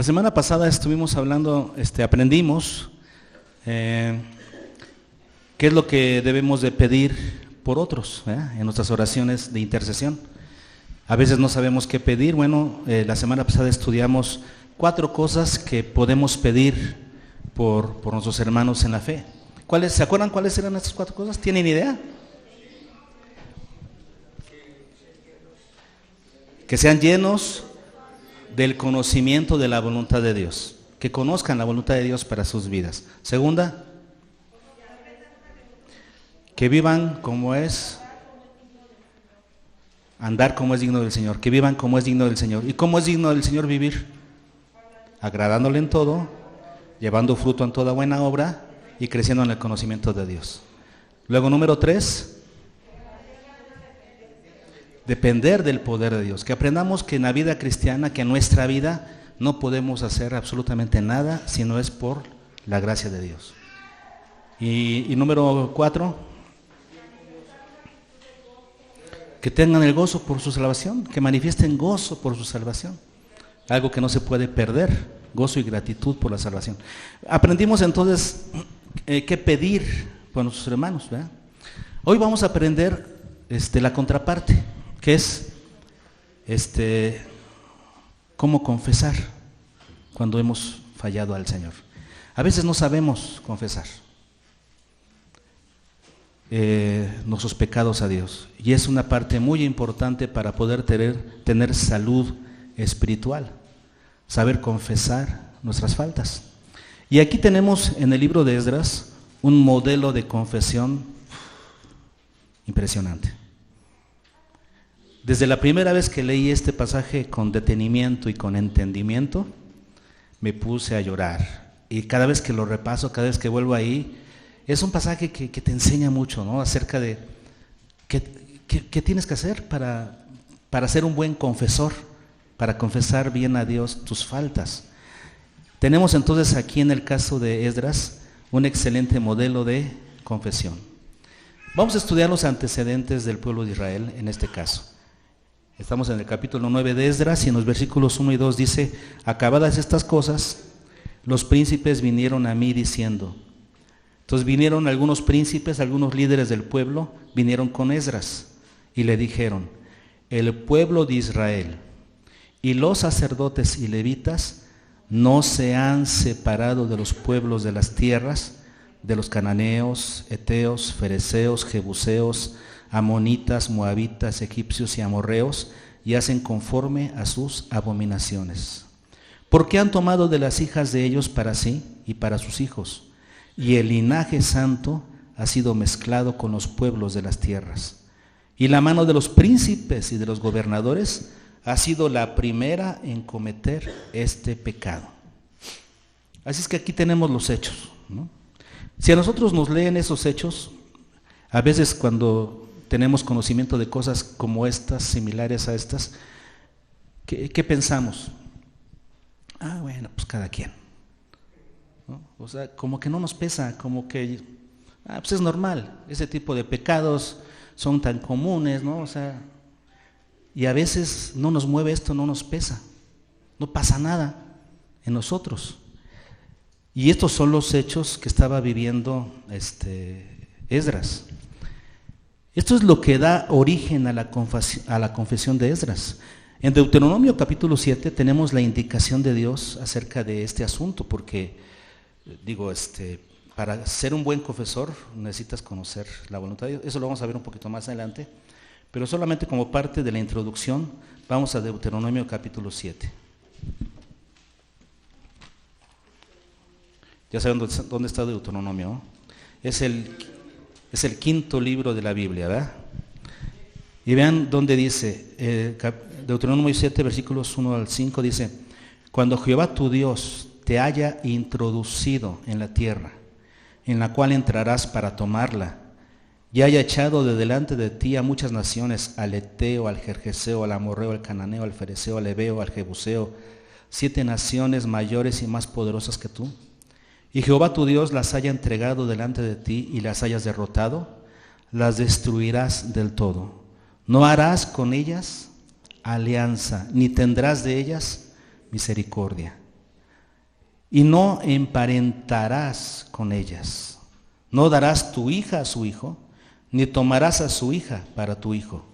La semana pasada estuvimos hablando, aprendimos qué es lo que debemos de pedir por otros, en nuestras oraciones de intercesión. A veces no sabemos qué pedir. Bueno, la semana pasada estudiamos 4 cosas que podemos pedir por nuestros hermanos en la fe. ¿Se acuerdan cuáles eran estas 4 cosas? ¿Tienen idea? Que sean llenos del conocimiento de la voluntad de Dios, que conozcan la voluntad de Dios para sus vidas. Segunda, que vivan como es, andar como es digno del Señor, que vivan como es digno del Señor. ¿Y cómo es digno del Señor vivir? Agradándole en todo, llevando fruto en toda buena obra y creciendo en el conocimiento de Dios. Luego, número 3, depender del poder de Dios, que aprendamos que en la vida cristiana, que en nuestra vida no podemos hacer absolutamente nada si no es por la gracia de Dios. Y número 4, que tengan el gozo por su salvación, que manifiesten gozo por su salvación, algo que no se puede perder, gozo y gratitud por la salvación. Aprendimos entonces qué pedir por nuestros hermanos, ¿verdad? Hoy vamos a aprender la contraparte, que es cómo confesar cuando hemos fallado al Señor. A veces no sabemos confesar nuestros pecados a Dios, y es una parte muy importante para poder tener salud espiritual, saber confesar nuestras faltas. Y aquí tenemos en el libro de Esdras un modelo de confesión impresionante. Desde la primera vez que leí este pasaje con detenimiento y con entendimiento, me puse a llorar. Y cada vez que lo repaso, cada vez que vuelvo ahí, es un pasaje que te enseña mucho, ¿no? Acerca de qué tienes que hacer para ser un buen confesor, para confesar bien a Dios tus faltas. Tenemos entonces aquí en el caso de Esdras un excelente modelo de confesión. Vamos a estudiar los antecedentes del pueblo de Israel en este caso. Estamos en el capítulo 9 de Esdras y en los versículos 1 y 2 dice: acabadas estas cosas, los príncipes vinieron a mí diciendo. Entonces vinieron algunos príncipes, algunos líderes del pueblo, vinieron con Esdras y le dijeron: el pueblo de Israel y los sacerdotes y levitas no se han separado de los pueblos de las tierras, de los cananeos, heteos, fereceos, jebuseos, amonitas, moabitas, egipcios y amorreos, y hacen conforme a sus abominaciones. Porque han tomado de las hijas de ellos para sí y para sus hijos, y el linaje santo ha sido mezclado con los pueblos de las tierras. Y la mano de los príncipes y de los gobernadores ha sido la primera en cometer este pecado. Así es que aquí tenemos los hechos, ¿no? Si a nosotros nos leen esos hechos, a veces cuando tenemos conocimiento de cosas como estas, similares a estas, ¿qué pensamos? Bueno, pues cada quien, ¿no? O sea, como que no nos pesa, como que, pues es normal, ese tipo de pecados son tan comunes, ¿no? O sea, y a veces no nos mueve esto, no nos pesa, no pasa nada en nosotros. Y estos son los hechos que estaba viviendo Esdras. Esto es lo que da origen a la confesión de Esdras. En Deuteronomio capítulo 7 tenemos la indicación de Dios acerca de este asunto, porque para ser un buen confesor necesitas conocer la voluntad de Dios. Eso lo vamos a ver un poquito más adelante, pero solamente como parte de la introducción vamos a Deuteronomio capítulo 7. Ya saben dónde está Deuteronomio, ¿no? Es el quinto libro de la Biblia, ¿verdad? Y vean dónde dice, Deuteronomio 7, versículos 1 al 5, dice: cuando Jehová tu Dios te haya introducido en la tierra, en la cual entrarás para tomarla, y haya echado de delante de ti a muchas naciones, al Eteo, al Gergeseo, al Amorreo, al Cananeo, al Fereceo, al Heveo, al Jebuseo, 7 naciones mayores y más poderosas que tú, y Jehová tu Dios las haya entregado delante de ti y las hayas derrotado, las destruirás del todo. No harás con ellas alianza, ni tendrás de ellas misericordia. y no emparentarás con ellas. No darás tu hija a su hijo, ni tomarás a su hija para tu hijo,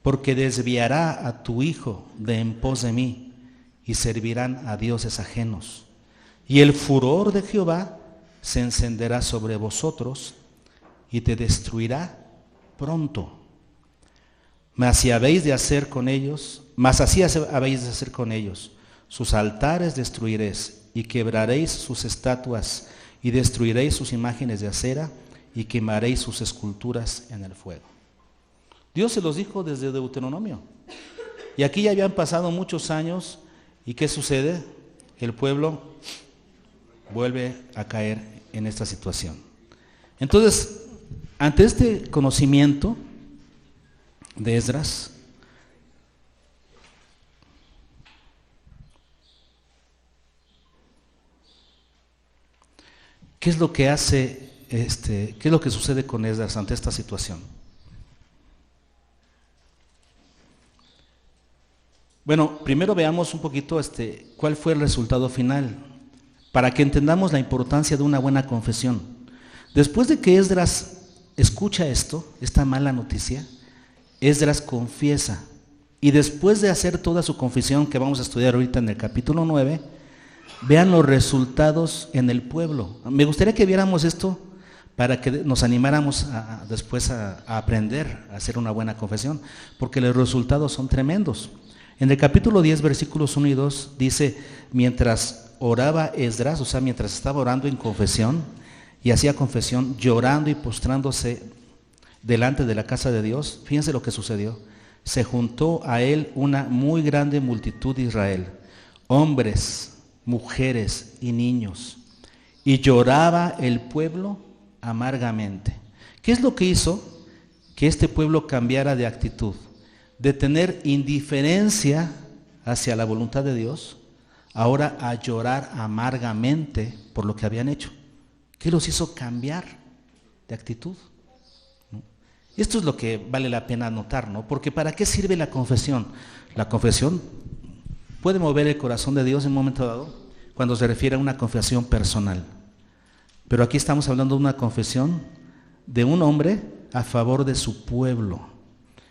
porque desviará a tu hijo de en pos de mí, y servirán a dioses ajenos. Y el furor de Jehová se encenderá sobre vosotros, y te destruirá pronto. Mas así habéis de hacer con ellos sus altares destruiréis, y quebraréis sus estatuas, y destruiréis sus imágenes de acera, y quemaréis sus esculturas en el fuego. Dios se los dijo desde Deuteronomio. Y aquí ya habían pasado muchos años, ¿y qué sucede? El pueblo vuelve a caer en esta situación. Entonces, ante este conocimiento de Esdras, ¿qué es lo que hace, qué es lo que sucede con Esdras ante esta situación? Bueno, primero veamos un poquito cuál fue el resultado final, para que entendamos la importancia de una buena confesión. Después de que Esdras escucha esta mala noticia, Esdras confiesa, y después de hacer toda su confesión, que vamos a estudiar ahorita en el capítulo 9, vean los resultados en el pueblo. Me gustaría que viéramos esto para que nos animáramos después a aprender a hacer una buena confesión, porque los resultados son tremendos. En el capítulo 10, versículos 1 y 2, dice, mientras oraba Esdras, o sea, mientras estaba orando en confesión, y hacía confesión, llorando y postrándose delante de la casa de Dios, fíjense lo que sucedió. Se juntó a él una muy grande multitud de Israel, hombres, mujeres y niños, y lloraba el pueblo amargamente. ¿Qué es lo que hizo que este pueblo cambiara de actitud? De tener indiferencia hacia la voluntad de Dios, ahora a llorar amargamente por lo que habían hecho. ¿Qué los hizo cambiar de actitud? ¿No? Esto es lo que vale la pena notar, ¿no? Porque ¿para qué sirve la confesión? La confesión puede mover el corazón de Dios en un momento dado, cuando se refiere a una confesión personal. Pero aquí estamos hablando de una confesión de un hombre a favor de su pueblo.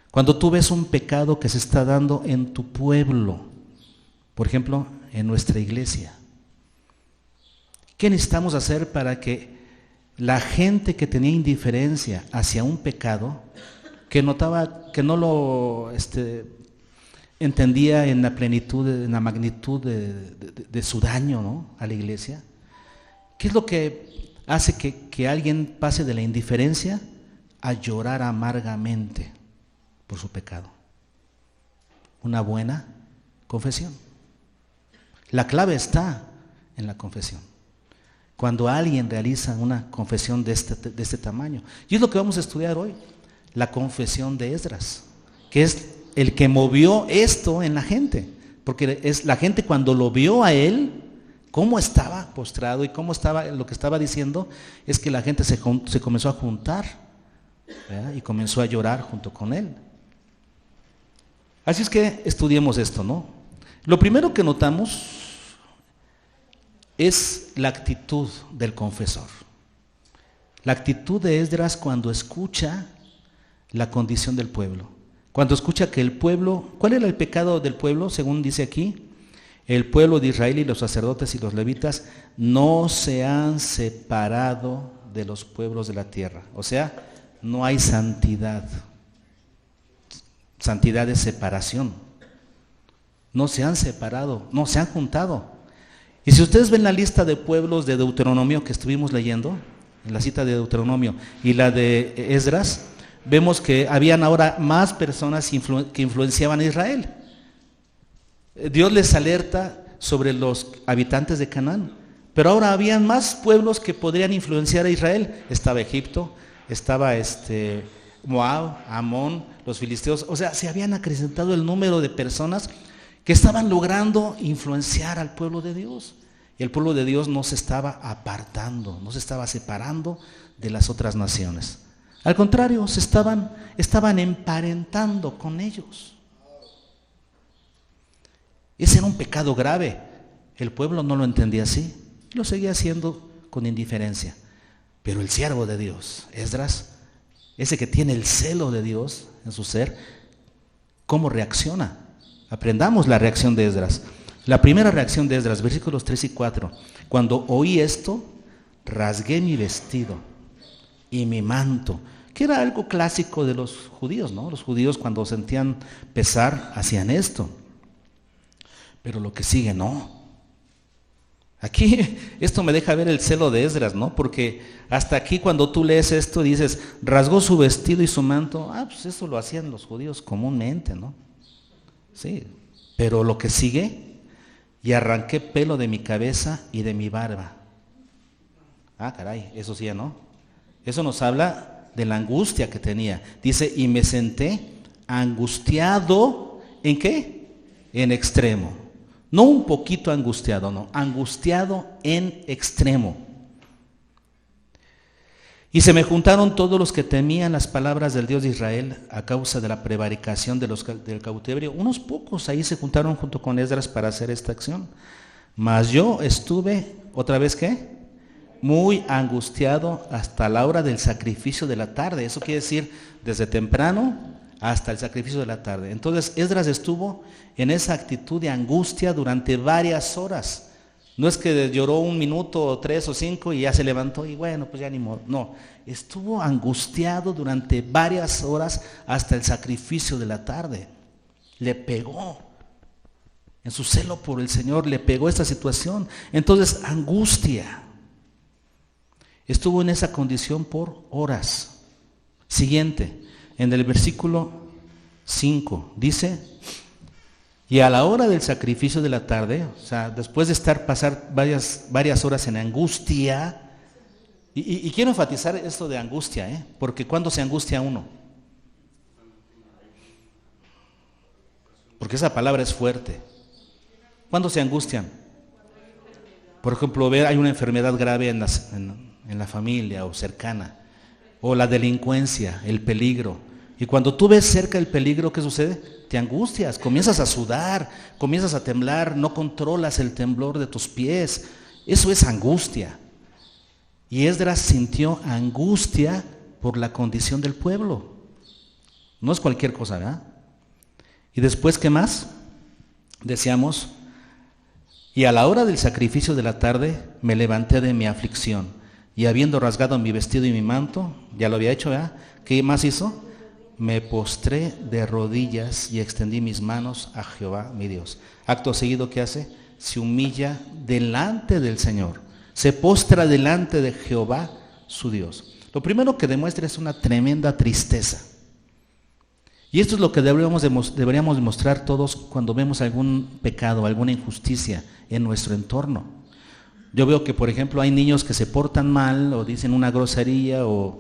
Cuando tú ves un pecado que se está dando en tu pueblo, por ejemplo, en nuestra iglesia, ¿qué necesitamos hacer para que la gente que tenía indiferencia hacia un pecado, que no lo entendía en la plenitud, en la magnitud de su daño, ¿no?, a la iglesia? ¿Qué es lo que hace que alguien pase de la indiferencia a llorar amargamente por su pecado? Una buena confesión. La clave está en la confesión. Cuando alguien realiza una confesión de este tamaño, y es lo que vamos a estudiar hoy, la confesión de Esdras, que es el que movió esto en la gente, porque es la gente cuando lo vio a él, cómo estaba postrado y cómo estaba, lo que estaba diciendo es que la gente se comenzó a juntar, ¿verdad?, y comenzó a llorar junto con él. Así es que estudiemos esto, ¿no? Lo primero que notamos es la actitud del confesor. La actitud de Esdras cuando escucha la condición del pueblo. Cuando escucha que el pueblo, ¿cuál era el pecado del pueblo? Según dice aquí, el pueblo de Israel y los sacerdotes y los levitas no se han separado de los pueblos de la tierra. O sea, no hay santidad. Santidad es separación. No se han separado, no se han juntado. Y si ustedes ven la lista de pueblos de Deuteronomio que estuvimos leyendo, en la cita de Deuteronomio y la de Esdras, vemos que habían ahora más personas que influenciaban a Israel. Dios les alerta sobre los habitantes de Canaán, pero ahora habían más pueblos que podrían influenciar a Israel. Estaba Egipto, estaba Moab, Amón, los filisteos. O sea, se habían acrecentado el número de personas que estaban logrando influenciar al pueblo de Dios. Y el pueblo de Dios no se estaba apartando, no se estaba separando de las otras naciones. Al contrario, estaban emparentando con ellos. Ese era un pecado grave. El pueblo no lo entendía así. Lo seguía haciendo con indiferencia. Pero el siervo de Dios, Esdras, ese que tiene el celo de Dios en su ser, ¿cómo reacciona? Aprendamos la reacción de Esdras. La primera reacción de Esdras, versículos 3 y 4. Cuando oí esto, rasgué mi vestido y mi manto, que era algo clásico de los judíos, ¿no? Los judíos cuando sentían pesar hacían esto. Pero lo que sigue, no. Aquí esto me deja ver el celo de Esdras, ¿no? Porque hasta aquí cuando tú lees esto dices, rasgó su vestido y su manto. Pues eso lo hacían los judíos comúnmente, ¿no? Sí, pero lo que sigue, y arranqué pelo de mi cabeza y de mi barba. Caray, eso sí, ¿no? Eso nos habla de la angustia que tenía. Dice, y me senté angustiado, ¿en qué? En extremo. No un poquito angustiado, no, angustiado en extremo. Y se me juntaron todos los que temían las palabras del Dios de Israel a causa de la prevaricación del cautiverio. Unos pocos ahí se juntaron junto con Esdras para hacer esta acción. Mas yo estuve, ¿otra vez qué? Muy angustiado hasta la hora del sacrificio de la tarde. Eso quiere decir desde temprano hasta el sacrificio de la tarde. Entonces Esdras estuvo en esa actitud de angustia durante varias horas. No es que lloró 1 minuto o 3 o 5 y ya se levantó y bueno, pues ya ni modo. No, estuvo angustiado durante varias horas hasta el sacrificio de la tarde. Le pegó. En su celo por el Señor le pegó esta situación. Entonces, angustia. Estuvo en esa condición por horas. Siguiente. En el versículo 5 dice, y a la hora del sacrificio de la tarde, o sea, después de pasar varias horas en angustia, y quiero enfatizar esto de angustia, porque ¿cuándo se angustia uno? Porque esa palabra es fuerte. ¿Cuándo se angustian? Por ejemplo, hay una enfermedad grave en la familia o cercana, o la delincuencia, el peligro. Y cuando tú ves cerca el peligro, ¿qué sucede? Te angustias, comienzas a sudar, comienzas a temblar, no controlas el temblor de tus pies. Eso es angustia. Y Esdras sintió angustia por la condición del pueblo. No es cualquier cosa, ¿verdad? Y después, ¿qué más? Decíamos, y a la hora del sacrificio de la tarde me levanté de mi aflicción, y habiendo rasgado mi vestido y mi manto, ya lo había hecho, ¿verdad? ¿Qué más hizo? Me postré de rodillas y extendí mis manos a Jehová mi Dios. Acto seguido, ¿qué hace? Se humilla delante del Señor, se postra delante de Jehová su Dios. Lo primero que demuestra es una tremenda tristeza. Y esto es lo que deberíamos demostrar todos cuando vemos algún pecado, alguna injusticia en nuestro entorno. Yo veo que, por ejemplo, hay niños que se portan mal o dicen una grosería o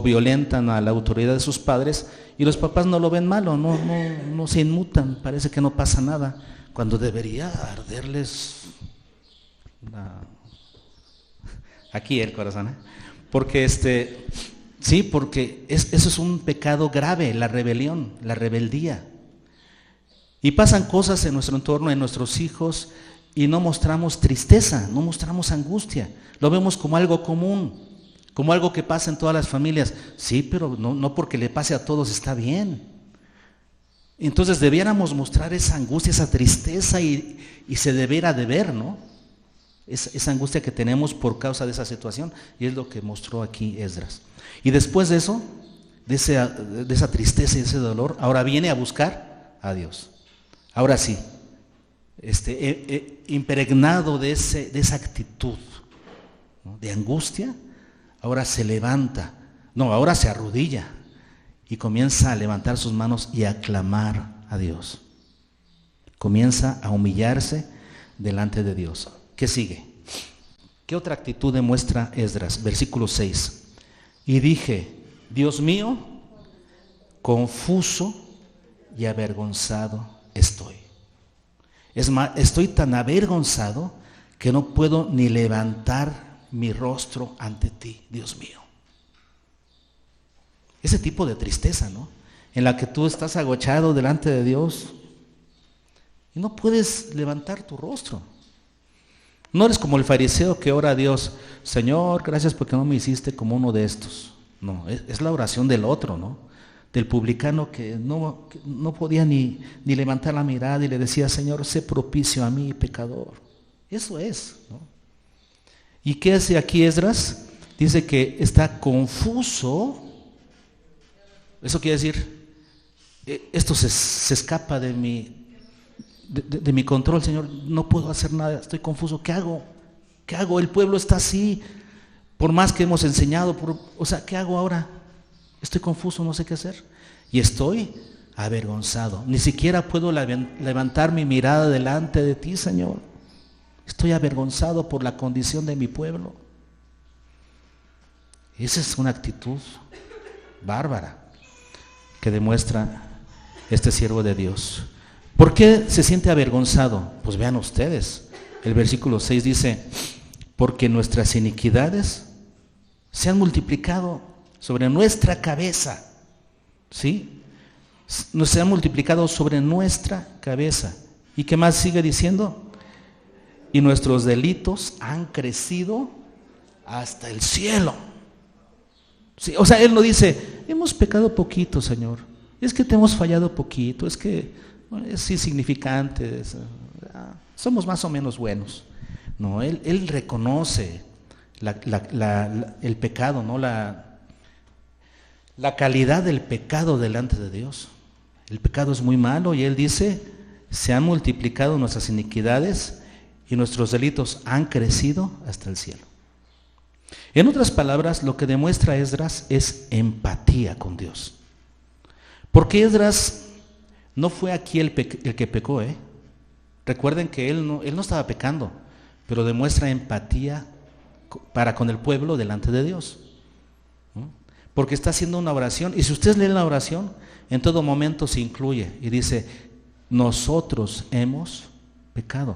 violentan a la autoridad de sus padres y los papás no lo ven malo, no se inmutan, parece que no pasa nada, cuando debería arderles aquí el corazón, porque sí, porque eso es un pecado grave, la rebelión, la rebeldía. Y pasan cosas en nuestro entorno, en nuestros hijos, y no mostramos tristeza, no mostramos angustia, lo vemos como algo común, como algo que pasa en todas las familias. Sí, pero no porque le pase a todos está bien. Entonces debiéramos mostrar esa angustia, esa tristeza y se debiera de ver, ¿no? Esa angustia que tenemos por causa de esa situación, y es lo que mostró aquí Esdras. Y después de eso, de esa tristeza y ese dolor, ahora viene a buscar a Dios. Ahora sí, impregnado de esa actitud, ¿no?, de angustia, ahora se levanta, ahora se arrodilla y comienza a levantar sus manos y a clamar a Dios. Comienza a humillarse delante de Dios. ¿Qué sigue? ¿Qué otra actitud demuestra Esdras? Versículo 6. Y dije, Dios mío, confuso y avergonzado estoy. Es más, estoy tan avergonzado que no puedo ni levantar mi rostro ante ti, Dios mío. Ese tipo de tristeza, ¿no? En la que tú estás agachado delante de Dios y no puedes levantar tu rostro. No eres como el fariseo que ora a Dios, Señor, gracias porque no me hiciste como uno de estos. No, es la oración del otro, ¿no? Del publicano que no podía ni levantar la mirada y le decía, Señor, sé propicio a mí, pecador. Eso es, ¿no? ¿Y qué hace aquí Esdras? Dice que está confuso. Eso quiere decir, esto se escapa de mi control, Señor, no puedo hacer nada, estoy confuso, ¿qué hago? ¿Qué hago? El pueblo está así, por más que hemos enseñado, ¿qué hago ahora? Estoy confuso, no sé qué hacer. Y estoy avergonzado, ni siquiera puedo levantar mi mirada delante de ti, Señor. Estoy avergonzado por la condición de mi pueblo. Esa es una actitud bárbara que demuestra este siervo de Dios. ¿Por qué se siente avergonzado? Pues vean ustedes, el versículo 6 dice, porque nuestras iniquidades se han multiplicado sobre nuestra cabeza, ¿sí? Se han multiplicado sobre nuestra cabeza. ¿Y qué más sigue diciendo? Y nuestros delitos han crecido hasta el cielo. Sí, él no dice, hemos pecado poquito, Señor, es que te hemos fallado poquito, es que es insignificante, somos más o menos buenos. No, él reconoce el pecado, ¿no? La calidad del pecado delante de Dios. El pecado es muy malo y él dice, se han multiplicado nuestras iniquidades y nuestros delitos han crecido hasta el cielo. En otras palabras, lo que demuestra Esdras es empatía con Dios. Porque Esdras no fue aquí el que pecó, ¿eh? Recuerden que él no estaba pecando, pero demuestra empatía para con el pueblo delante de Dios, ¿no? Porque está haciendo una oración, y si ustedes leen la oración, en todo momento se incluye y dice, nosotros hemos pecado.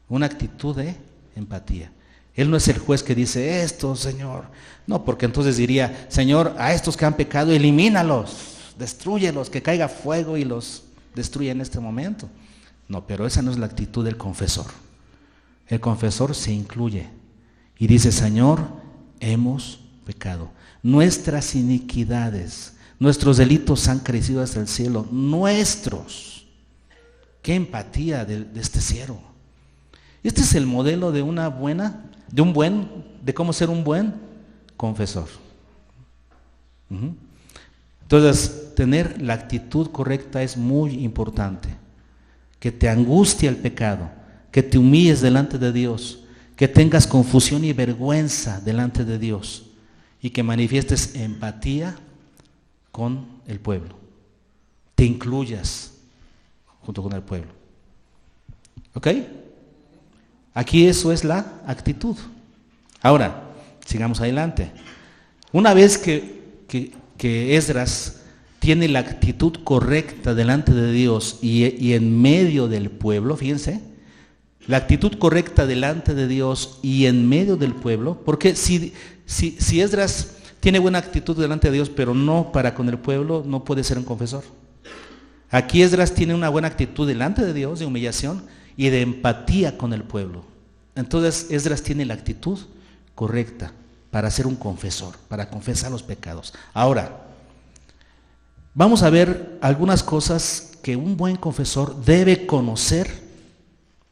Una actitud de empatía. Él no es el juez que dice, esto, Señor. No, porque entonces diría, Señor, a estos que han pecado, elimínalos, destrúyelos, que caiga fuego y los destruya en este momento. No, pero esa no es la actitud del confesor. El confesor se incluye y dice, Señor, hemos pecado. Nuestras iniquidades, nuestros delitos han crecido hasta el cielo. Nuestros. Qué empatía de este siervo. Este es el modelo de cómo ser un buen confesor. Entonces, tener la actitud correcta es muy importante. Que te angustie el pecado, que te humilles delante de Dios, que tengas confusión y vergüenza delante de Dios y que manifiestes empatía con el pueblo. Te incluyas junto con el pueblo. ¿Ok? Aquí eso es la actitud. Ahora, sigamos adelante. Una vez que Esdras tiene la actitud correcta delante de Dios y en medio del pueblo, fíjense, la actitud correcta delante de Dios y en medio del pueblo, porque si Esdras tiene buena actitud delante de Dios, pero no para con el pueblo, no puede ser un confesor. Aquí Esdras tiene una buena actitud delante de Dios, de humillación y de empatía con el pueblo. Entonces Esdras tiene la actitud correcta para ser un confesor, para confesar los pecados. Ahora, vamos a ver algunas cosas que un buen confesor debe conocer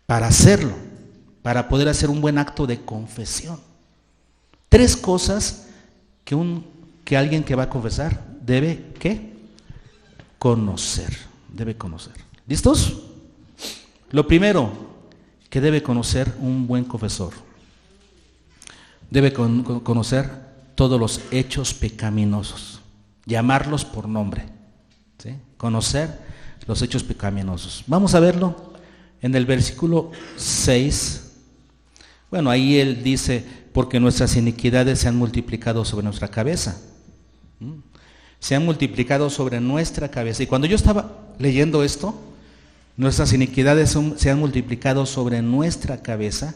para hacerlo, para poder hacer un buen acto de confesión. 3 cosas que alguien que va a confesar debe, ¿qué? Conocer, debe conocer. ¿Listos? Lo primero que debe conocer un buen confesor, debe conocer todos los hechos pecaminosos, llamarlos por nombre, ¿sí? Conocer los hechos pecaminosos. Vamos a verlo en el versículo 6. Bueno, ahí él dice, porque nuestras iniquidades se han multiplicado sobre nuestra cabeza. Se han multiplicado sobre nuestra cabeza. Y cuando yo estaba leyendo esto, nuestras iniquidades se han multiplicado sobre nuestra cabeza,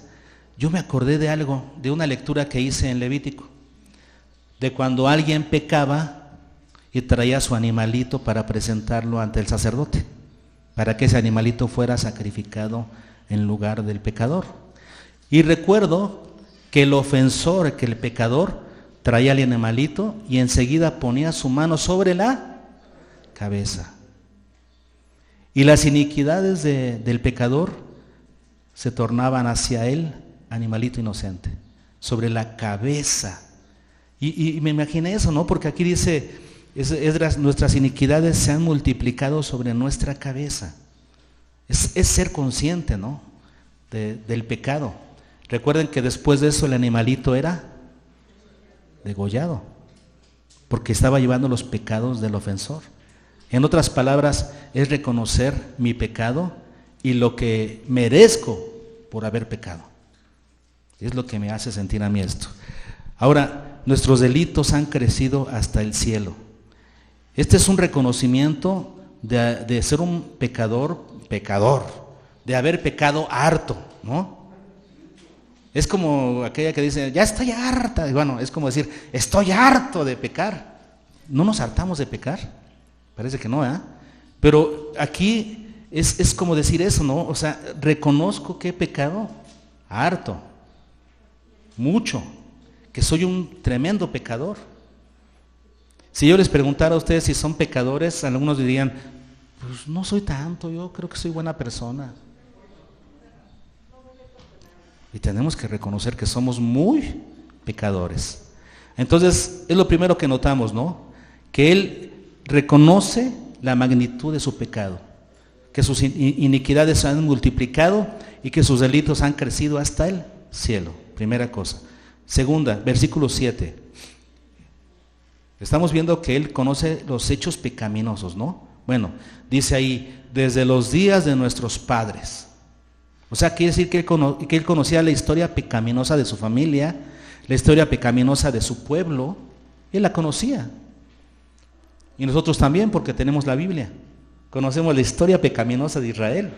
yo me acordé de algo, de una lectura que hice en Levítico, de cuando alguien pecaba y traía su animalito para presentarlo ante el sacerdote, para que ese animalito fuera sacrificado en lugar del pecador. Y recuerdo que el ofensor, que el pecador, traía el animalito y enseguida ponía su mano sobre la cabeza. Y las iniquidades del pecador se tornaban hacia el animalito inocente, sobre la cabeza. Y me imaginé eso, ¿no? Porque aquí dice, Esdras, nuestras iniquidades se han multiplicado sobre nuestra cabeza. Es ser consciente, ¿no? Del pecado. Recuerden que después de eso el animalito era degollado, porque estaba llevando los pecados del ofensor. En otras palabras, es reconocer mi pecado y lo que merezco por haber pecado. Es lo que me hace sentir a mí esto. Ahora, nuestros delitos han crecido hasta el cielo. Este es un reconocimiento de ser un pecador, de haber pecado harto, ¿no? Es como aquella que dice, ya estoy harta. Y bueno, es como decir, estoy harto de pecar. ¿No nos hartamos de pecar? Parece que no, ¿eh? Pero aquí es como decir eso, ¿no? O sea, reconozco que he pecado harto, mucho, que soy un tremendo pecador. Si yo les preguntara a ustedes si son pecadores, algunos dirían, pues no soy tanto, yo creo que soy buena persona. Y tenemos que reconocer que somos muy pecadores. Entonces, es lo primero que notamos, ¿no? Que él reconoce la magnitud de su pecado, que sus iniquidades se han multiplicado y que sus delitos han crecido hasta el cielo. Primera cosa. Segunda, versículo 7. Estamos viendo que él conoce los hechos pecaminosos, ¿no? Bueno, dice ahí, desde los días de nuestros padres. O sea, quiere decir que él conocía la historia pecaminosa de su familia, la historia pecaminosa de su pueblo. Él la conocía. Y nosotros también, porque tenemos la Biblia. Conocemos la historia pecaminosa de Israel.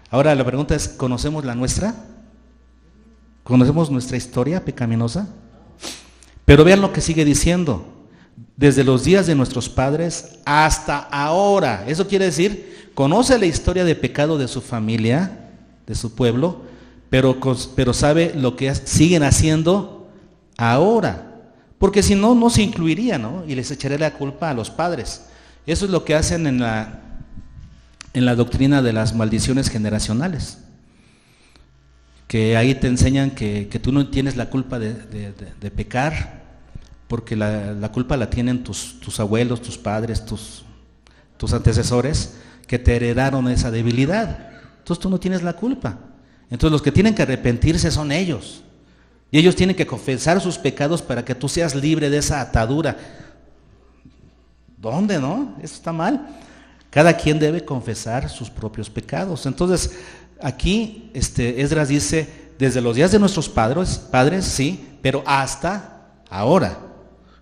Ahora la pregunta es, ¿conocemos la nuestra? ¿Conocemos nuestra historia pecaminosa? Pero vean lo que sigue diciendo. Desde los días de nuestros padres hasta ahora. Eso quiere decir, conoce la historia de pecado de su familia, de su pueblo, pero sabe lo que siguen haciendo ahora. Porque si no, no se incluiría, ¿no? Y les echaré la culpa a los padres. Eso es lo que hacen en la doctrina de las maldiciones generacionales. Que ahí te enseñan que tú no tienes la culpa de pecar, porque la culpa la tienen tus abuelos, tus padres, tus antecesores, que te heredaron esa debilidad. Entonces tú no tienes la culpa. Entonces los que tienen que arrepentirse son ellos. Y ellos tienen que confesar sus pecados para que tú seas libre de esa atadura. ¿Dónde, no? Eso está mal. Cada quien debe confesar sus propios pecados. Entonces, aquí Esdras dice, desde los días de nuestros padres, sí, pero hasta ahora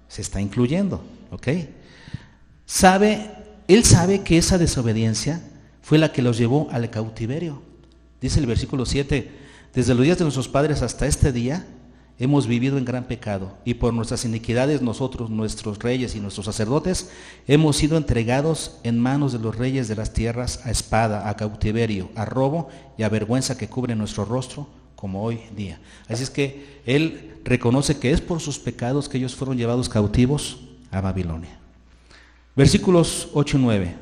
se está incluyendo, ¿ok? Él sabe que esa desobediencia fue la que los llevó al cautiverio. Dice el versículo 7, desde los días de nuestros padres hasta este día, hemos vivido en gran pecado, y por nuestras iniquidades nosotros, nuestros reyes y nuestros sacerdotes, hemos sido entregados en manos de los reyes de las tierras a espada, a cautiverio, a robo y a vergüenza que cubre nuestro rostro, como hoy día. Así es que él reconoce que es por sus pecados que ellos fueron llevados cautivos a Babilonia. Versículos 8 y 9.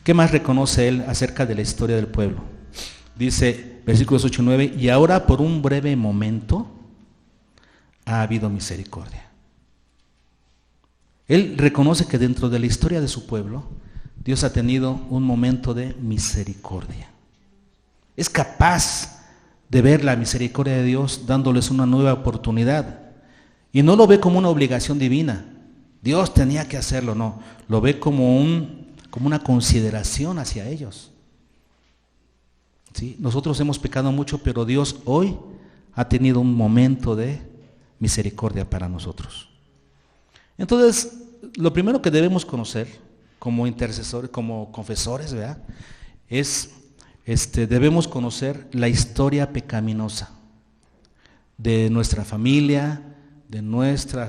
¿Qué más reconoce él acerca de la historia del pueblo? Dice, versículos 8 y 9, y ahora por un breve momento ha habido misericordia. Él reconoce que dentro de la historia de su pueblo, Dios ha tenido un momento de misericordia. Es capaz de ver la misericordia de Dios dándoles una nueva oportunidad. Y no lo ve como una obligación divina. Dios tenía que hacerlo, no. Lo ve como una consideración hacia ellos. ¿Sí? Nosotros hemos pecado mucho, pero Dios hoy ha tenido un momento de misericordia para nosotros. Entonces, lo primero que debemos conocer como intercesores, como confesores, ¿verdad? Debemos conocer la historia pecaminosa de nuestra familia, de nuestra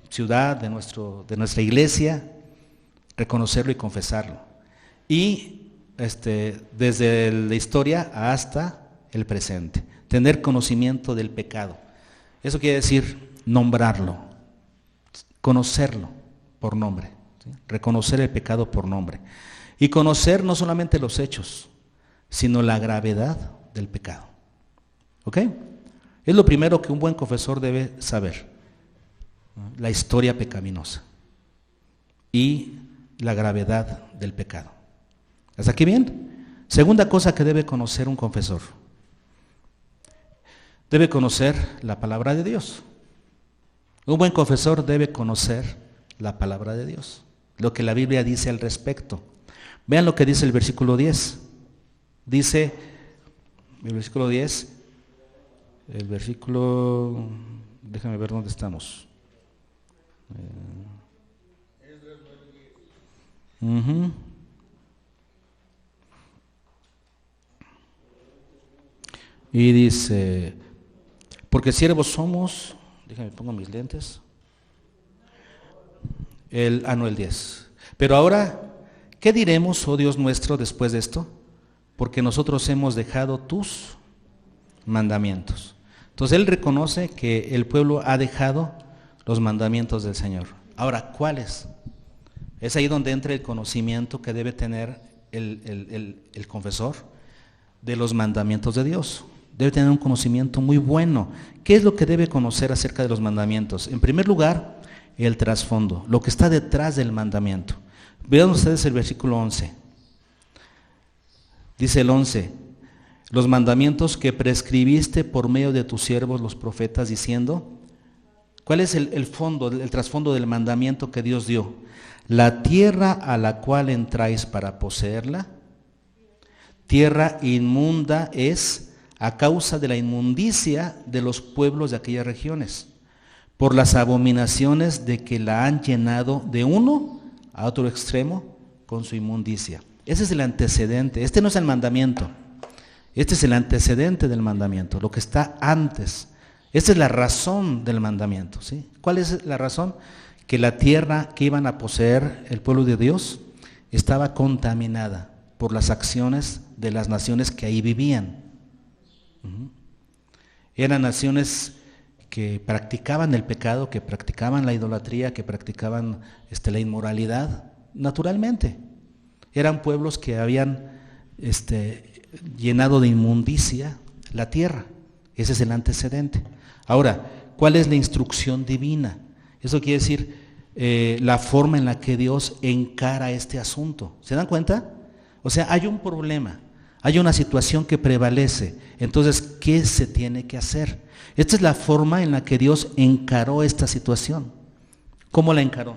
ciudad, de nuestra iglesia, reconocerlo y confesarlo. Y desde la historia hasta el presente. Tener conocimiento del pecado. Eso quiere decir nombrarlo, conocerlo por nombre, ¿sí? Reconocer el pecado por nombre. Y conocer no solamente los hechos, sino la gravedad del pecado. ¿Ok? Es lo primero que un buen confesor debe saber. La historia pecaminosa y la gravedad del pecado. ¿Hasta aquí bien? Segunda cosa que debe conocer un confesor. Debe conocer la palabra de Dios. Un buen confesor debe conocer la palabra de Dios, lo que la Biblia dice al respecto. Vean lo que dice el versículo 10. Dice, el versículo 10, déjame ver dónde estamos. Y dice, porque siervos somos, déjame pongo mis lentes. El 10. Pero ahora, ¿qué diremos, oh Dios nuestro, después de esto? Porque nosotros hemos dejado tus mandamientos. Entonces él reconoce que el pueblo ha dejado los mandamientos del Señor. Ahora, ¿cuáles? Es ahí donde entra el conocimiento que debe tener el confesor de los mandamientos de Dios. Debe tener un conocimiento muy bueno. ¿Qué es lo que debe conocer acerca de los mandamientos? En primer lugar, el trasfondo, lo que está detrás del mandamiento. Vean ustedes el versículo 11. Dice el 11, los mandamientos que prescribiste por medio de tus siervos los profetas, diciendo, ¿cuál es el fondo, el trasfondo del mandamiento que Dios dio? La tierra a la cual entráis para poseerla, tierra inmunda es a causa de la inmundicia de los pueblos de aquellas regiones, por las abominaciones de que la han llenado de uno a otro extremo con su inmundicia. Ese es el antecedente, este no es el mandamiento, este es el antecedente del mandamiento, lo que está antes. Esta es la razón del mandamiento, ¿sí? ¿Cuál es la razón? Que la tierra que iban a poseer el pueblo de Dios estaba contaminada por las acciones de las naciones que ahí vivían. Eran naciones que practicaban el pecado, que practicaban la idolatría, que practicaban la inmoralidad naturalmente. Eran pueblos que habían llenado de inmundicia la tierra. Ese es el antecedente. Ahora, ¿cuál es la instrucción divina? Eso quiere decir la forma en la que Dios encara este asunto. ¿Se dan cuenta? O sea, hay un problema, hay una situación que prevalece. Entonces, ¿qué se tiene que hacer? Esta es la forma en la que Dios encaró esta situación. ¿Cómo la encaró?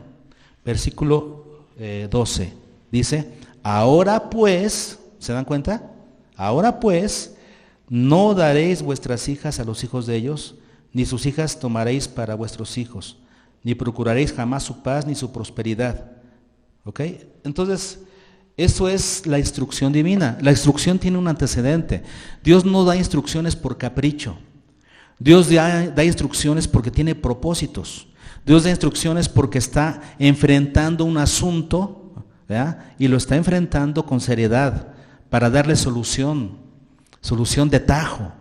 Versículo 12 dice, ahora pues, ¿se dan cuenta? Ahora pues, no daréis vuestras hijas a los hijos de ellos, ni sus hijas tomaréis para vuestros hijos, ni procuraréis jamás su paz ni su prosperidad. ¿Ok? Entonces, eso es la instrucción divina. La instrucción tiene un antecedente. Dios no da instrucciones por capricho. Dios da instrucciones porque tiene propósitos. Dios da instrucciones porque está enfrentando un asunto, ¿verdad? Y lo está enfrentando con seriedad para darle solución de tajo.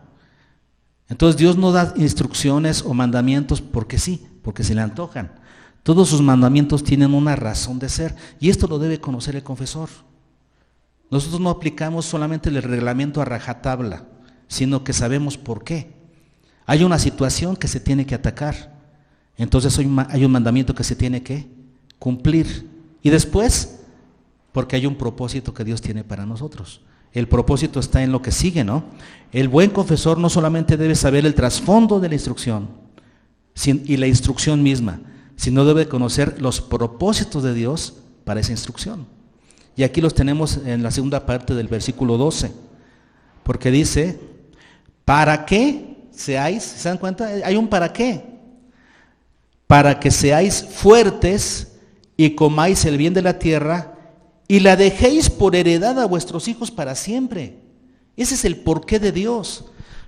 Entonces Dios no da instrucciones o mandamientos porque sí, porque se le antojan. Todos sus mandamientos tienen una razón de ser y esto lo debe conocer el confesor. Nosotros no aplicamos solamente el reglamento a rajatabla, sino que sabemos por qué. Hay una situación que se tiene que atacar, entonces hay un mandamiento que se tiene que cumplir y después, porque hay un propósito que Dios tiene para nosotros. El propósito está en lo que sigue, ¿no? El buen confesor no solamente debe saber el trasfondo de la instrucción y la instrucción misma, sino debe conocer los propósitos de Dios para esa instrucción. Y aquí los tenemos en la segunda parte del versículo 12, porque dice, ¿para qué seáis? ¿Se dan cuenta? Hay un para qué. Para que seáis fuertes y comáis el bien de la tierra y la dejéis por heredad a vuestros hijos para siempre. Ese es el porqué de Dios.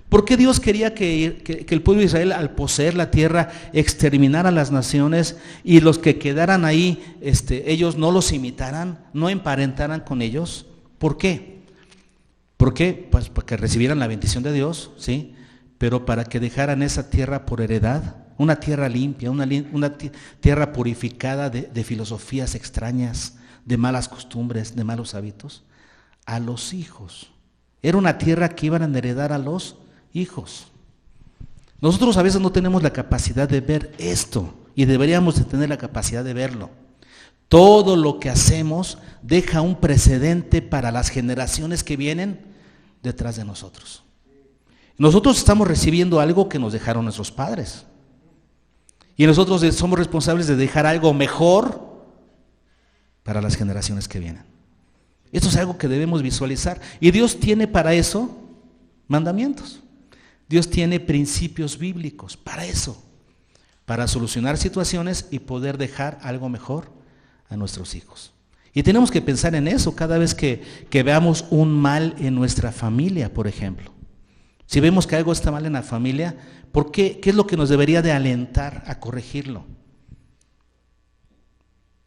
¿Por qué Dios quería que el pueblo de Israel, al poseer la tierra, exterminara a las naciones y los que quedaran ahí, ellos no los imitaran, no emparentaran con ellos? ¿Por qué? ¿Por qué? Pues para que recibieran la bendición de Dios, ¿sí? Pero para que dejaran esa tierra por heredad, una tierra limpia, una tierra purificada de filosofías extrañas, de malas costumbres, de malos hábitos, a los hijos. Era una tierra que iban a heredar a los hijos. Nosotros a veces no tenemos la capacidad de ver esto y deberíamos de tener la capacidad de verlo. Todo lo que hacemos deja un precedente para las generaciones que vienen detrás de nosotros. Nosotros estamos recibiendo algo que nos dejaron nuestros padres. Y nosotros somos responsables de dejar algo mejor para las generaciones que vienen. Esto es algo que debemos visualizar. Y Dios tiene para eso mandamientos. Dios tiene principios bíblicos para eso, para solucionar situaciones y poder dejar algo mejor a nuestros hijos. Y tenemos que pensar en eso cada vez que veamos un mal en nuestra familia, por ejemplo. Si vemos que algo está mal en la familia, ¿por qué? ¿Qué es lo que nos debería de alentar a corregirlo?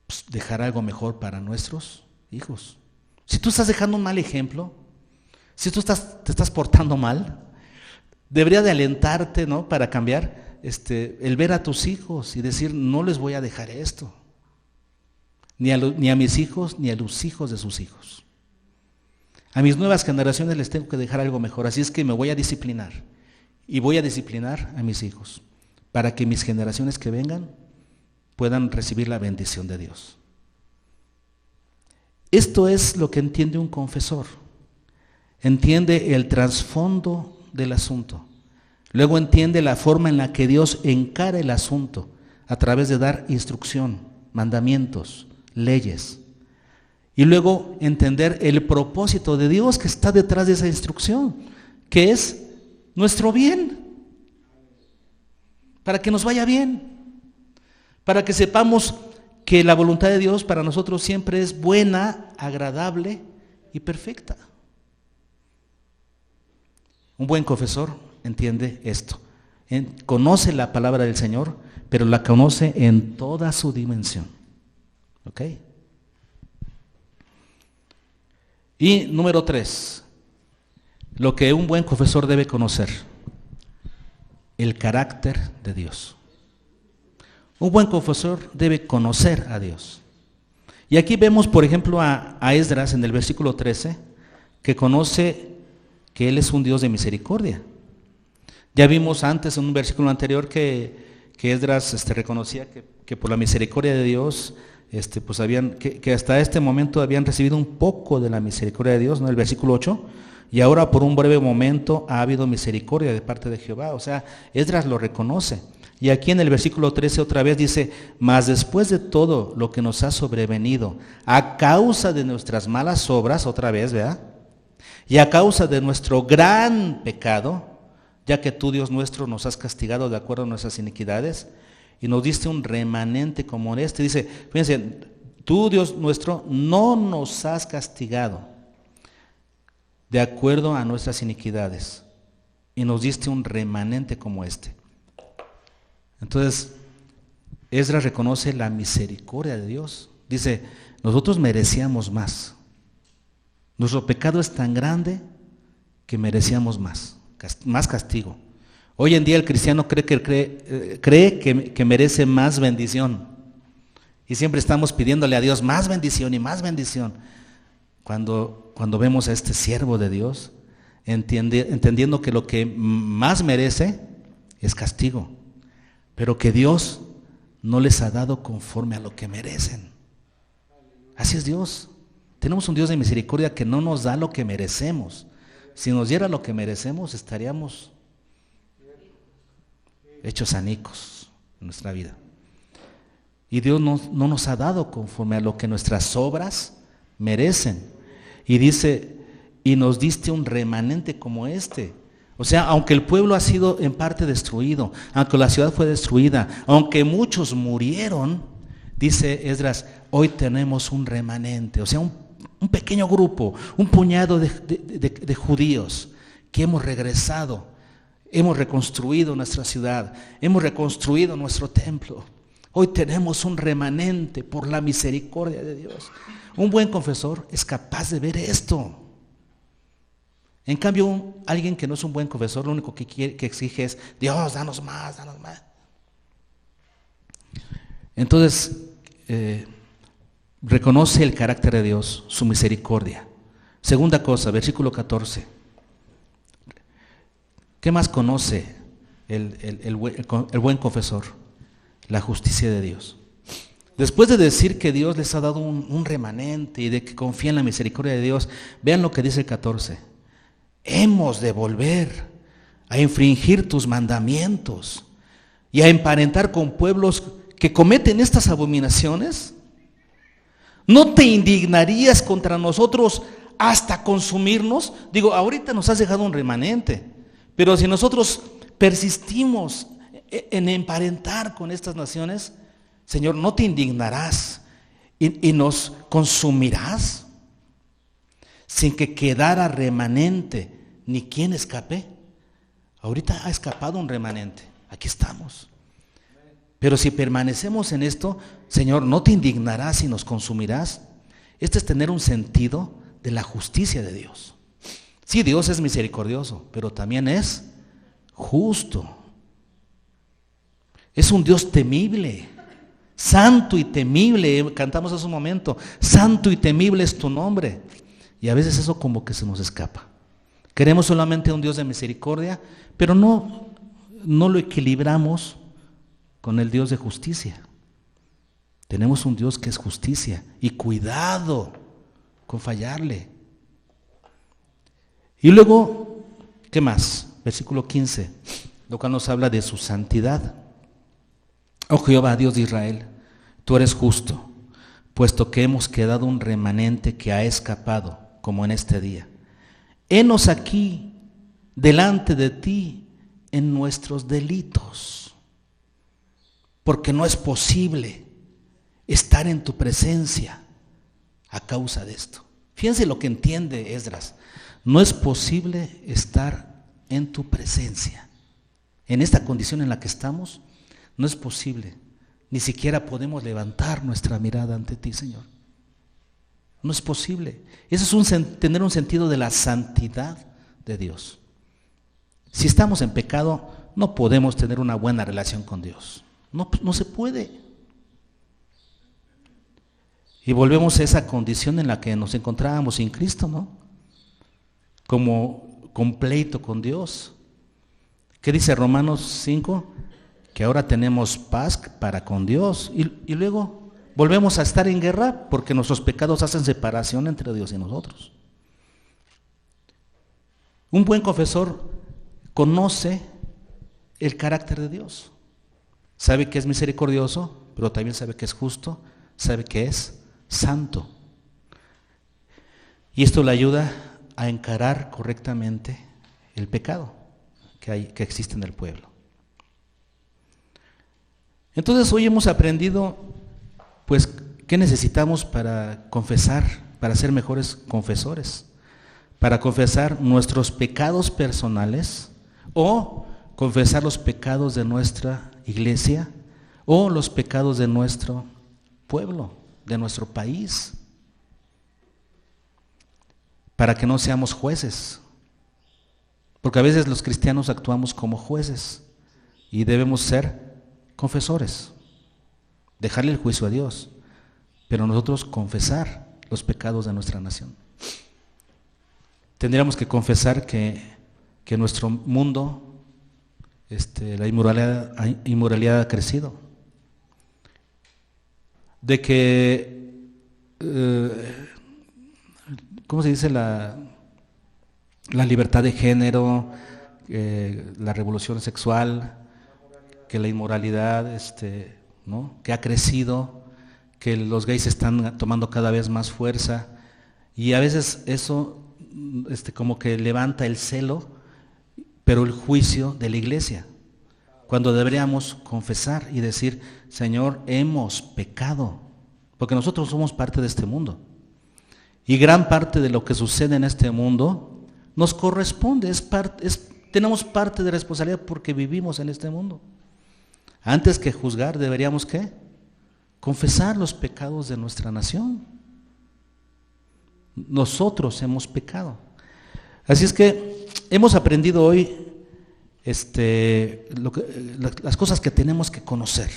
Pues dejar algo mejor para nuestros hijos. Si tú estás dejando un mal ejemplo, si tú te estás portando mal, debería de alentarte, ¿no?, para cambiar, el ver a tus hijos y decir, no les voy a dejar esto, ni a mis hijos, ni a los hijos de sus hijos. A mis nuevas generaciones les tengo que dejar algo mejor, así es que me voy a disciplinar, y voy a disciplinar a mis hijos, para que mis generaciones que vengan puedan recibir la bendición de Dios. Esto es lo que entiende un confesor. Entiende el trasfondo del asunto. Luego entiende la forma en la que Dios encara el asunto a través de dar instrucción, mandamientos, leyes. Y luego entender el propósito de Dios que está detrás de esa instrucción, que es nuestro bien, para que nos vaya bien, para que sepamos que la voluntad de Dios para nosotros siempre es buena, agradable y perfecta. Un buen confesor entiende esto, conoce la palabra del Señor, pero la conoce en toda su dimensión. ¿Ok? Y número 3, lo que un buen confesor debe conocer, el carácter de Dios. Un buen confesor debe conocer a Dios. Y aquí vemos, por ejemplo, a Esdras en el versículo 13, que conoce que Él es un Dios de misericordia. Ya vimos antes en un versículo anterior que Esdras reconocía que por la misericordia de Dios, pues que hasta este momento habían recibido un poco de la misericordia de Dios, ¿no? El versículo 8, y ahora por un breve momento ha habido misericordia de parte de Jehová. O sea, Esdras lo reconoce. Y aquí en el versículo 13 otra vez dice, mas después de todo lo que nos ha sobrevenido, a causa de nuestras malas obras, otra vez, ¿verdad? Y a causa de nuestro gran pecado, ya que tú, Dios nuestro, nos has castigado de acuerdo a nuestras iniquidades, y nos diste un remanente como este. Dice, fíjense, tú, Dios nuestro, no nos has castigado de acuerdo a nuestras iniquidades, y nos diste un remanente como este. Entonces, Esdras reconoce la misericordia de Dios. Dice, nosotros merecíamos más. Nuestro pecado es tan grande que merecíamos más castigo. Hoy en día el cristiano cree que merece más bendición. Y siempre estamos pidiéndole a Dios más bendición y más bendición. Cuando vemos a este siervo de Dios, entendiendo que lo que más merece es castigo, pero que Dios no les ha dado conforme a lo que merecen. Así es Dios. Tenemos un Dios de misericordia que no nos da lo que merecemos. Si nos diera lo que merecemos, estaríamos hechos anicos en nuestra vida. Y Dios no nos ha dado conforme a lo que nuestras obras merecen. Y dice, y nos diste un remanente como este. O sea, aunque el pueblo ha sido en parte destruido, aunque la ciudad fue destruida, aunque muchos murieron, dice Esdras, hoy tenemos un remanente, o sea, un pequeño grupo, un puñado de judíos que hemos regresado, hemos reconstruido nuestra ciudad, hemos reconstruido nuestro templo. Hoy tenemos un remanente por la misericordia de Dios. Un buen confesor es capaz de ver esto. En cambio, alguien que no es un buen confesor, lo único que exige es: Dios, danos más, danos más. Entonces, reconoce el carácter de Dios, su misericordia. Segunda cosa, versículo 14. ¿Qué más conoce el buen confesor? La justicia de Dios. Después de decir que Dios les ha dado un remanente y de que confía en la misericordia de Dios, vean lo que dice el 14. Hemos de volver a infringir tus mandamientos y a emparentar con pueblos que cometen estas abominaciones. ¿No te indignarías contra nosotros hasta consumirnos? Digo, ahorita nos has dejado un remanente, pero si nosotros persistimos en emparentar con estas naciones, Señor, ¿no te indignarás y nos consumirás sin que quedara remanente ni quien escape? Ahorita ha escapado un remanente, aquí estamos. Pero si permanecemos en esto, Señor, ¿no te indignarás y nos consumirás? Este es tener un sentido de la justicia de Dios. Sí, Dios es misericordioso, pero también es justo. Es un Dios temible, santo y temible. Cantamos hace un momento: santo y temible es tu nombre. Y a veces eso como que se nos escapa. Queremos solamente un Dios de misericordia, pero no lo equilibramos con el Dios de justicia. Tenemos un Dios que es justicia, y cuidado con fallarle. Y luego, ¿qué más? Versículo 15, lo cual nos habla de su santidad. Oh Jehová, Dios de Israel, tú eres justo, puesto que hemos quedado un remanente que ha escapado, como en este día. Henos aquí delante de ti en nuestros delitos, porque no es posible estar en tu presencia a causa de esto. Fíjense lo que entiende Esdras: no es posible estar en tu presencia. En esta condición en la que estamos, no es posible. Ni siquiera podemos levantar nuestra mirada ante ti, Señor. No es posible. Eso es tener un sentido de la santidad de Dios. Si estamos en pecado, no podemos tener una buena relación con Dios. No se puede. Y volvemos a esa condición en la que nos encontrábamos sin Cristo, ¿no? Como con pleito con Dios. ¿Qué dice Romanos 5? Que ahora tenemos paz para con Dios. Y luego volvemos a estar en guerra porque nuestros pecados hacen separación entre Dios y nosotros. Un buen confesor conoce el carácter de Dios. Sabe que es misericordioso, pero también sabe que es justo, sabe que es santo. Y esto le ayuda a encarar correctamente el pecado que existe en el pueblo. Entonces hoy hemos aprendido, pues, qué necesitamos para confesar, para ser mejores confesores, para confesar nuestros pecados personales o confesar los pecados de nuestra iglesia o los pecados de nuestro pueblo, de nuestro país, para que no seamos jueces, porque a veces los cristianos actuamos como jueces y debemos ser confesores, dejarle el juicio a Dios, pero nosotros confesar los pecados de nuestra nación. Tendríamos que confesar que nuestro mundo, la inmoralidad ha crecido, de que, ¿cómo se dice? La libertad de género, la revolución sexual, que la inmoralidad, ¿no? Que ha crecido, que los gays están tomando cada vez más fuerza, y a veces eso como que levanta el celo, pero el juicio de la iglesia, cuando deberíamos confesar y decir: Señor, hemos pecado, porque nosotros somos parte de este mundo, y gran parte de lo que sucede en este mundo nos corresponde, tenemos parte de responsabilidad porque vivimos en este mundo. Antes que juzgar, deberíamos ¿qué? Confesar los pecados de nuestra nación. Nosotros hemos pecado. Así es que hemos aprendido hoy las cosas que tenemos que conocer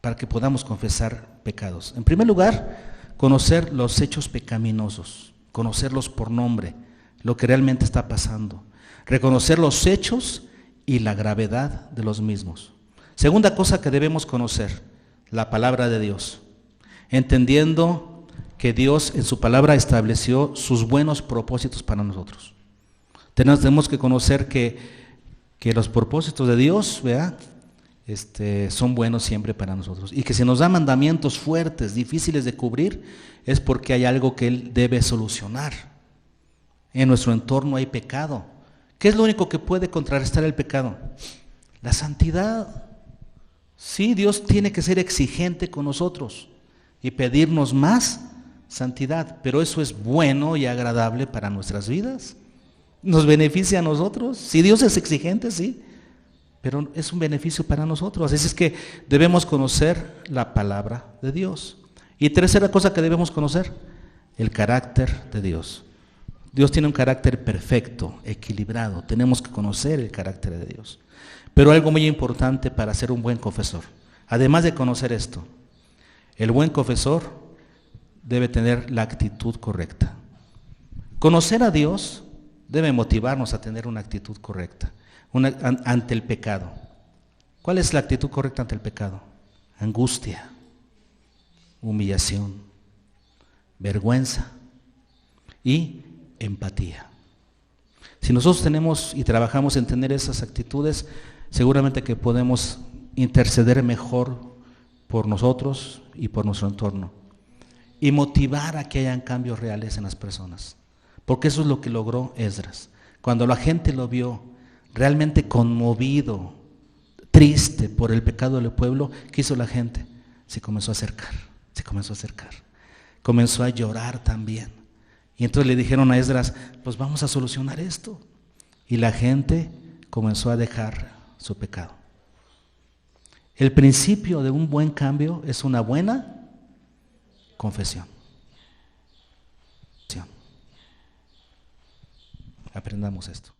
para que podamos confesar pecados. En primer lugar, conocer los hechos pecaminosos, conocerlos por nombre, lo que realmente está pasando, reconocer los hechos y la gravedad de los mismos. Segunda cosa que debemos conocer, la palabra de Dios, entendiendo que Dios en su palabra estableció sus buenos propósitos para nosotros. Tenemos que conocer que los propósitos de Dios, ¿verdad? Son buenos siempre para nosotros. Y que si nos da mandamientos fuertes, difíciles de cubrir, es porque hay algo que Él debe solucionar. En nuestro entorno hay pecado. ¿Qué es lo único que puede contrarrestar el pecado? La santidad. Sí, Dios tiene que ser exigente con nosotros y pedirnos más santidad, pero eso es bueno y agradable para nuestras vidas. Nos beneficia a nosotros. Si Dios es exigente, sí, pero es un beneficio para nosotros. Así es que debemos conocer la palabra de Dios. Y tercera cosa que debemos conocer, el carácter de Dios. Dios tiene un carácter perfecto, equilibrado. Tenemos que conocer el carácter de Dios. Pero algo muy importante para ser un buen confesor, además de conocer esto, el buen confesor debe tener la actitud correcta. Conocer a Dios debe motivarnos a tener una actitud correcta ante el pecado. ¿Cuál es la actitud correcta ante el pecado? Angustia, humillación, vergüenza y empatía. Si nosotros tenemos y trabajamos en tener esas actitudes, seguramente que podemos interceder mejor por nosotros y por nuestro entorno y motivar a que hayan cambios reales en las personas, porque eso es lo que logró Esdras. Cuando la gente lo vio realmente conmovido, triste por el pecado del pueblo, ¿qué hizo la gente? Se comenzó a acercar, comenzó a llorar también. Y entonces le dijeron a Esdras, pues vamos a solucionar esto. Y la gente comenzó a dejar su pecado. El principio de un buen cambio es una buena confesión. Aprendamos esto.